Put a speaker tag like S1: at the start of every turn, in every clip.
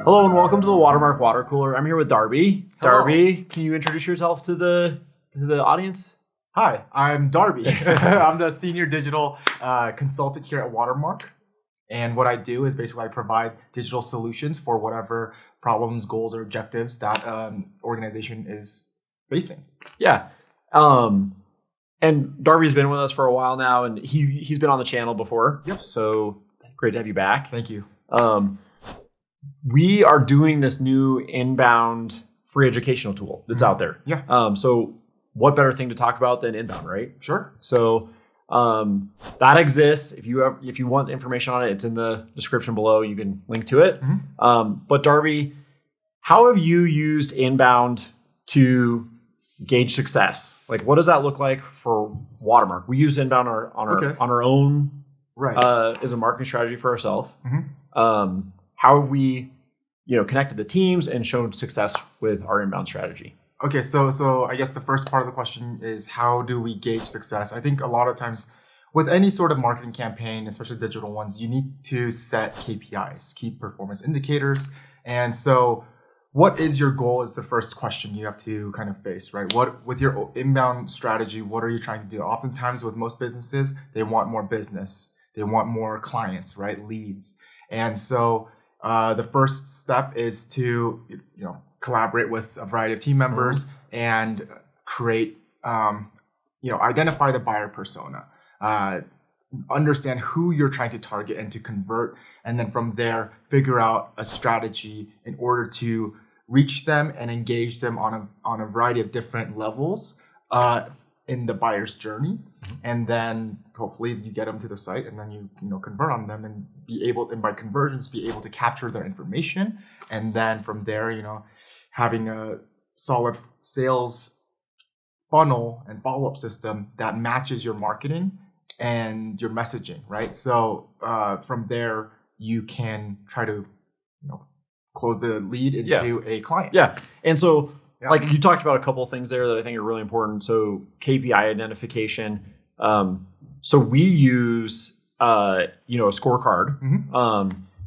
S1: Hello and welcome to the Watermark Water Cooler. I'm here with Darby.
S2: Hello.
S1: Darby, can you introduce yourself to the audience?
S2: Hi, I'm Darby. I'm the senior digital consultant here at Watermark. And what I do is basically I provide digital solutions for whatever problems, goals, or objectives that organization is facing.
S1: Yeah. And Darby's been with us for a while now, and he's been on the channel before.
S2: Yep.
S1: So great to have you back.
S2: Thank you.
S1: We are doing this new inbound free educational tool that's out there.
S2: Yeah.
S1: So what better thing to talk about than inbound, right?
S2: Sure.
S1: So that exists. If you want information on it, it's in the description below. You can link to it. But Darby, how have you used inbound to gauge success? Like, what does that look like for Watermark? We use inbound on our own,
S2: right,
S1: as a marketing strategy for ourselves. How have we, connected the teams and shown success with our inbound strategy?
S2: Okay, so I guess the first part of the question is how do we gauge success? I think a lot of times with any sort of marketing campaign, especially digital ones, you need to set KPIs, key performance indicators. And so what is your goal is the first question you have to kind of face, right? What with your inbound strategy, what are you trying to do? Oftentimes with most businesses, they want more business. They want more clients, right? Leads. And so the first step is to, collaborate with a variety of team members and create, identify the buyer persona, understand who you're trying to target and to convert. And then from there, figure out a strategy in order to reach them and engage them on a variety of different levels in the buyer's journey. And then hopefully you get them to the site and then you convert on them and by conversions, be able to capture their information. And then from there, having a solid sales funnel and follow-up system that matches your marketing and your messaging, right? So from there, you can try to, close the lead into a client.
S1: Yeah. And so like you talked about a couple of things there that I think are really important. So KPI identification. So we use, a scorecard.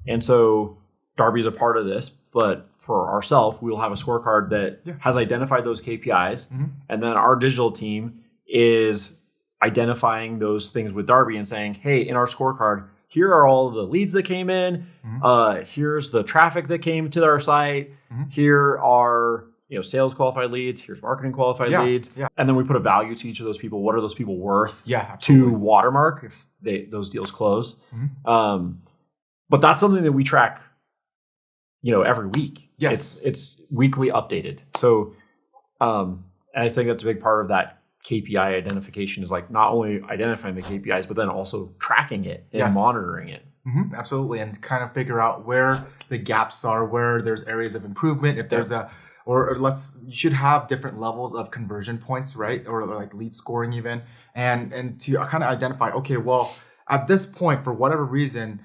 S1: And so Darby's a part of this, but for ourselves, we'll have a scorecard that has identified those KPIs. And then our digital team is identifying those things with Darby and saying, hey, in our scorecard, here are all the leads that came in. Here's the traffic that came to our site. Here are sales qualified leads. Here's marketing qualified leads. And then we put a value to each of those people. What are those people worth to Watermark if those deals close? But that's something that we track, every week.
S2: Yes.
S1: It's weekly updated. So, and I think that's a big part of that KPI identification is like not only identifying the KPIs, but then also tracking it and monitoring it.
S2: Absolutely. And kind of figure out where the gaps are, where there's areas of improvement. If there's you should have different levels of conversion points, right? Or like lead scoring even. And to kind of identify, okay, well, at this point, for whatever reason,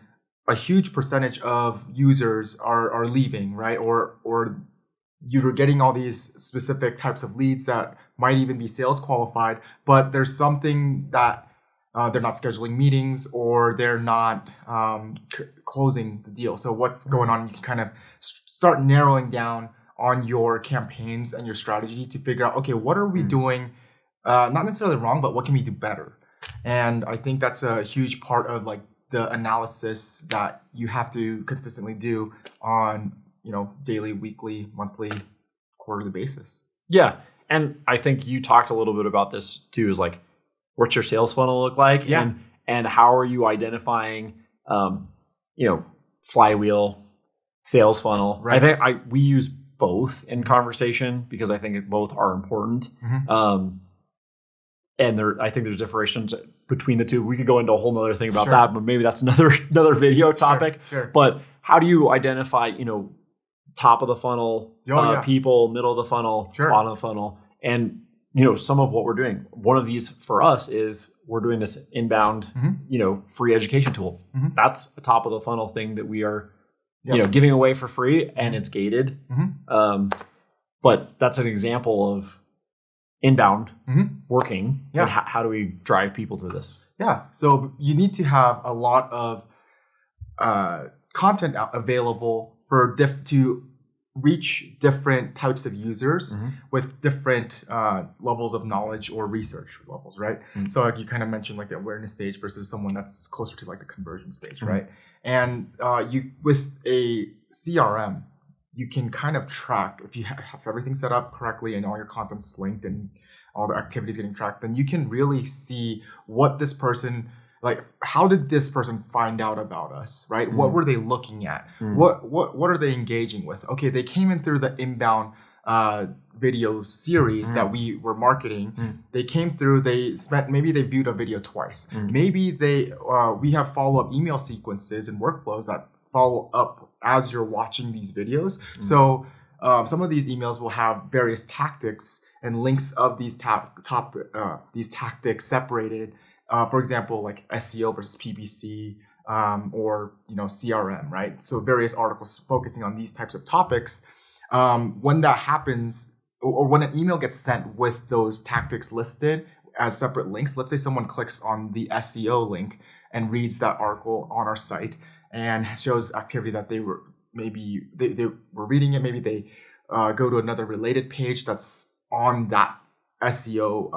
S2: a huge percentage of users are leaving, right? Or you're getting all these specific types of leads that might even be sales qualified, but there's something that they're not scheduling meetings or they're not closing the deal. So what's going on? You can kind of start narrowing down on your campaigns and your strategy to figure out, okay, what are we doing? Not necessarily wrong, but what can we do better? And I think that's a huge part of like the analysis that you have to consistently do on, daily, weekly, monthly, quarterly basis.
S1: Yeah. And I think you talked a little bit about this too, is like, what's your sales funnel look like?
S2: Yeah.
S1: And how are you identifying, flywheel, sales funnel?
S2: Right.
S1: I think we use both in conversation because I think both are important. And I think there's differentiations between the two. We could go into a whole nother thing about that, but maybe that's another video topic.
S2: Sure.
S1: But how do you identify, top of the funnel people, middle of the funnel, bottom of the funnel, and some of what we're doing. One of these for us is we're doing this inbound, free education tool. That's a top of the funnel thing that we are, giving away for free, and it's gated. But that's an example of inbound working. And how do we drive people to this?
S2: Yeah. So you need to have a lot of content available to reach different types of users with different levels of knowledge or research levels, right? So like you kind of mentioned like the awareness stage versus someone that's closer to like the conversion stage, right? And you with a CRM, you can kind of track if you have everything set up correctly and all your content's linked and all the activities getting tracked, then you can really see what this person, like, how did this person find out about us, right? What were they looking at? What are they engaging with? Okay, they came in through the inbound video series that we were marketing. They came through, maybe they viewed a video twice. Maybe we have follow-up email sequences and workflows that follow up as you're watching these videos. So some of these emails will have various tactics and links of these these tactics separated. For example, like SEO versus PPC, or CRM, right? So various articles focusing on these types of topics. When that happens, or when an email gets sent with those tactics listed as separate links, let's say someone clicks on the SEO link and reads that article on our site and shows activity that they were reading it. Maybe they go to another related page that's on that SEO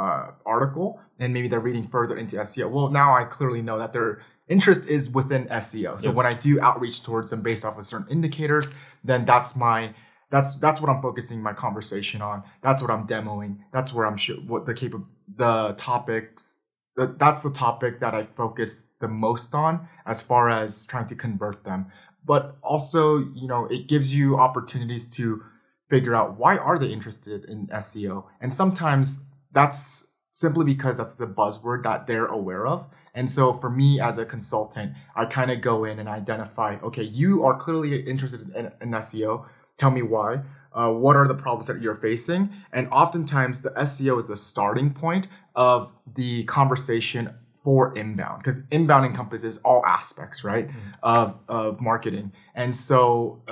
S2: article, and maybe they're reading further into SEO. Well, now I clearly know that their interest is within SEO. So when I do outreach towards them based off of certain indicators, then that's what I'm focusing my conversation on. That's what I'm demoing. That's where I'm what the topics. That's the topic that I focus the most on as far as trying to convert them. But also, it gives you opportunities to figure out why are they interested in SEO. And sometimes that's simply because that's the buzzword that they're aware of. And so for me as a consultant, I kind of go in and identify, okay, you are clearly interested in SEO. Tell me why. What are the problems that you're facing? And oftentimes the SEO is the starting point of the conversation for inbound, because inbound encompasses all aspects, right, of marketing. And so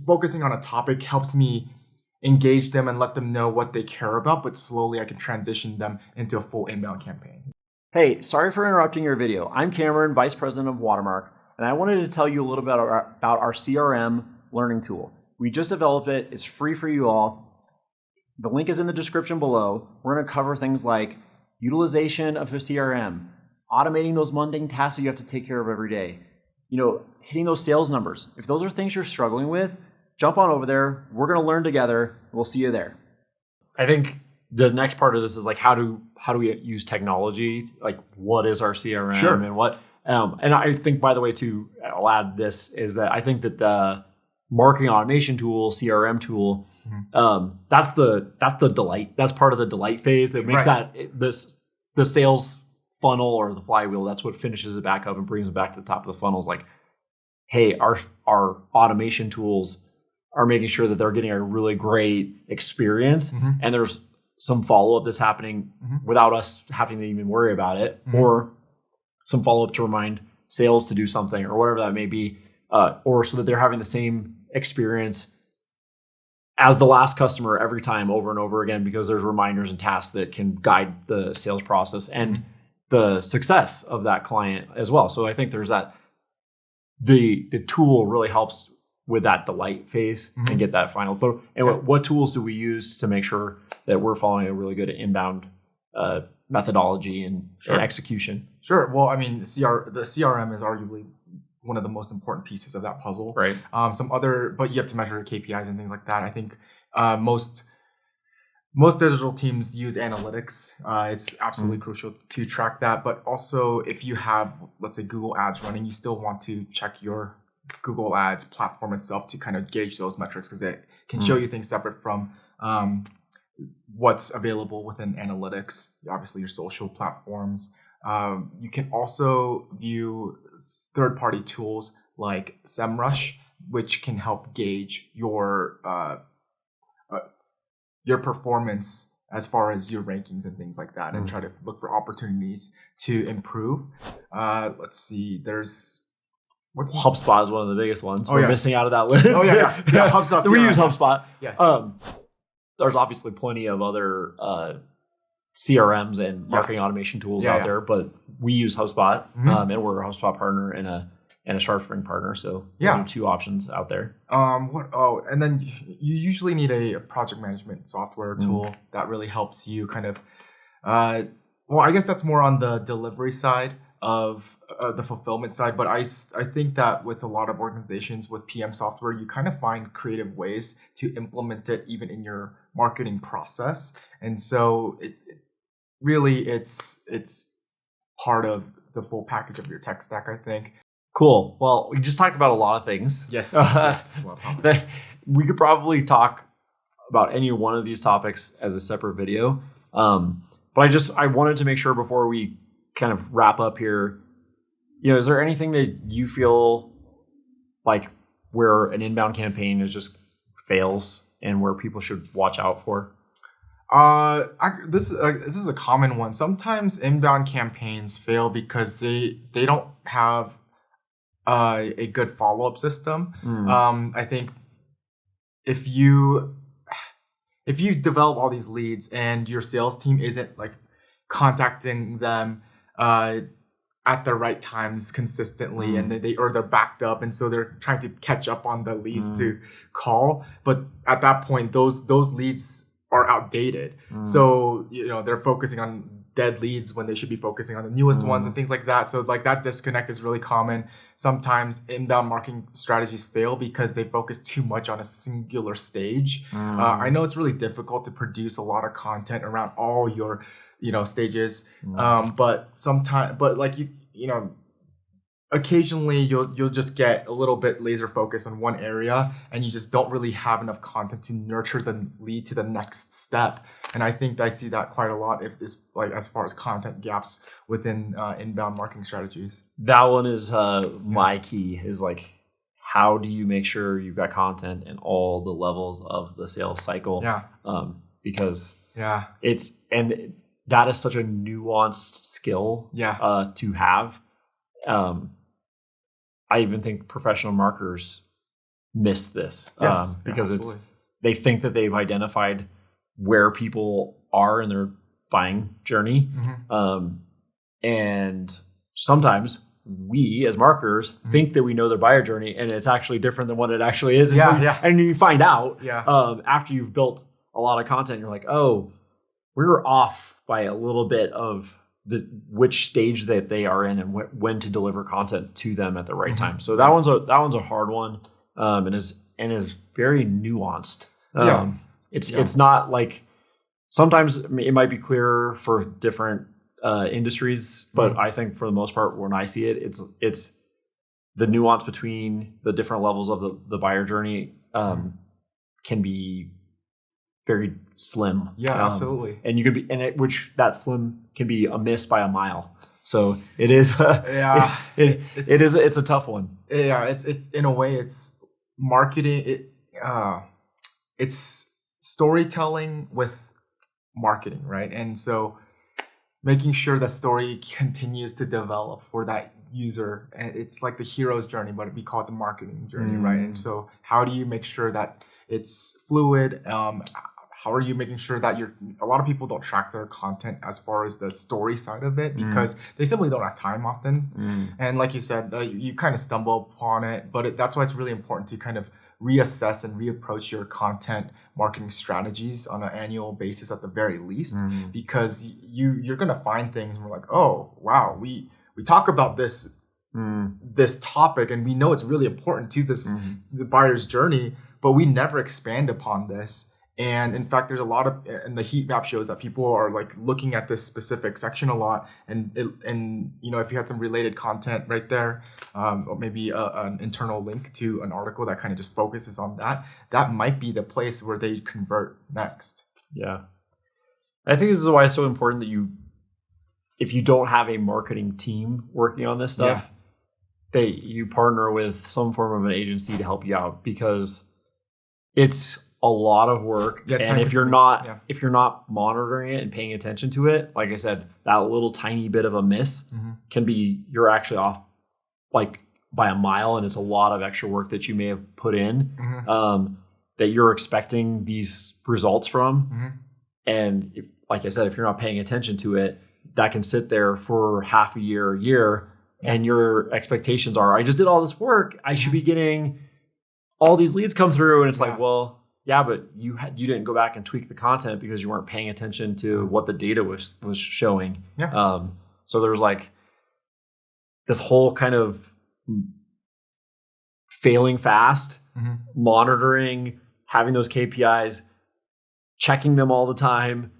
S2: focusing on a topic helps me engage them and let them know what they care about, but slowly I can transition them into a full inbound campaign.
S1: Hey, sorry for interrupting your video. I'm Cameron, Vice President of Watermark, and I wanted to tell you a little bit about our CRM learning tool. We just developed it. It's free for you all. The link is in the description below. We're going to cover things like utilization of a CRM, automating those mundane tasks that you have to take care of every day, hitting those sales numbers. If those are things you're struggling with, jump on over there. We're going to learn together. We'll see you there. I think the next part of this is like, how do we use technology? Like, what is our CRM and what? And I think, by the way, too, I'll add this, is that I think that the marketing automation tool, CRM tool, that's the delight. That's part of the delight phase that makes the sales funnel or the flywheel. That's what finishes it back up and brings it back to the top of the funnel. Is like, hey, our automation tools are making sure that they're getting a really great experience, and there's some follow-up that's happening without us having to even worry about it, or some follow-up to remind sales to do something or whatever that may be, or so that they're having the same experience as the last customer every time over and over again, because there's reminders and tasks that can guide the sales process and the success of that client as well. So I think there's that, the tool really helps with that delight phase and get that final. And what tools do we use to make sure that we're following a really good inbound methodology and execution? Sure.
S2: Well, I mean, the CRM is arguably one of the most important pieces of that puzzle.
S1: Right.
S2: But you have to measure KPIs and things like that. I think most digital teams use analytics. It's absolutely crucial to track that. But also, if you have, let's say, Google Ads running, you still want to check your Google Ads platform itself to kind of gauge those metrics, because it can show you things separate from what's available within analytics. Obviously, your social platforms. You can also view third-party tools like SEMrush, which can help gauge your performance as far as your rankings and things like that, and try to look for opportunities to improve. Let's see.
S1: HubSpot is one of the biggest ones. We're missing out of that list.
S2: HubSpot.
S1: So we use HubSpot.
S2: Yes.
S1: There's obviously plenty of other CRMs and marketing automation tools out there, but we use HubSpot, and we're a HubSpot partner and a and a SharpSpring partner. So those are two options out there.
S2: And then you usually need a project management software tool that really helps you kind of, I guess that's more on the delivery side of the fulfillment side. But I think that with a lot of organizations with PM software, you kind of find creative ways to implement it even in your marketing process. And so it's part of the full package of your tech stack, I think.
S1: Cool. Well, we just talked about a lot of things.
S2: Yes.
S1: That we could probably talk about any one of these topics as a separate video. But I wanted to make sure before we kind of wrap up here, is there anything that you feel like where an inbound campaign just fails and where people should watch out for?
S2: This is a common one. Sometimes inbound campaigns fail because they don't have a good follow-up system. I think if you develop all these leads and your sales team isn't like contacting them at the right times consistently, and they're backed up, and so they're trying to catch up on the leads to call, but at that point those leads are outdated. So they're focusing on dead leads when they should be focusing on the newest ones and things like that. So like that disconnect is really common. Sometimes inbound marketing strategies fail because they focus too much on a singular stage. I know it's really difficult to produce a lot of content around all your stages, but occasionally you'll just get a little bit laser focused on one area, and you just don't really have enough content to nurture the lead to the next step. And I think I see that quite a lot as far as content gaps within inbound marketing strategies.
S1: That one is my key, is like, how do you make sure you've got content in all the levels of the sales cycle? Because that is such a nuanced skill to have. I even think professional marketers miss this because they think that they've identified where people are in their buying journey. And sometimes we as marketers think that we know their buyer journey, and it's actually different than what it actually is. And you find out after you've built a lot of content, you're like, oh, we were off by a little bit of which stage that they are in and when to deliver content to them at the right time. So that one's a hard one, and is very nuanced. It's not like, sometimes it might be clearer for different industries, but I think for the most part, when I see it, it's the nuance between the different levels of the buyer journey can be very slim.
S2: Absolutely.
S1: And you could be, which that slim can be a miss by a mile. So it is. It's a tough one.
S2: It's in a way, it's marketing. It's storytelling with marketing, right? And so making sure the story continues to develop for that user, and it's like the hero's journey, but we call it the marketing journey, right? And so how do you make sure that it's fluid? How are you making sure that a lot of people don't track their content as far as the story side of it because they simply don't have time often. And like you said, you kind of stumble upon it, but that's why it's really important to kind of reassess and reapproach your content marketing strategies on an annual basis at the very least, because you're going to find things and we're like, oh, wow, we talk about this topic and we know it's really important to the buyer's journey, but we never expand upon this. And in fact, there's a lot of, and the heat map shows that people are like looking at this specific section a lot. And if you had some related content right there, or maybe an internal link to an article that kind of just focuses on that might be the place where they convert next.
S1: Yeah. I think this is why it's so important that if you don't have a marketing team working on this stuff, you partner with some form of an agency to help you out, because it's a lot of work. And if you're not monitoring it and paying attention to it, like I said, that little tiny bit of a miss can be, you're actually off like by a mile, and it's a lot of extra work that you may have put in that you're expecting these results from. And like I said, if you're not paying attention to it, that can sit there for half a year, and your expectations are, I just did all this work, I should be getting all these leads come through. And it's like, well, yeah, but you didn't go back and tweak the content because you weren't paying attention to what the data was showing.
S2: Yeah.
S1: So there's like this whole kind of failing fast, monitoring, having those KPIs, checking them all the time,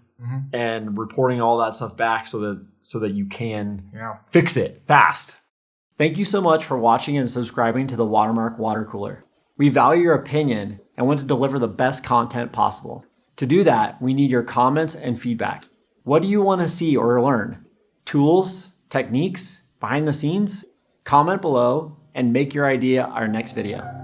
S1: and reporting all that stuff back so that you can fix it fast.
S3: Thank you so much for watching and subscribing to the Watermark Water Cooler. We value your opinion and want to deliver the best content possible. To do that, we need your comments and feedback. What do you want to see or learn? Tools, techniques, behind the scenes? Comment below and make your idea our next video.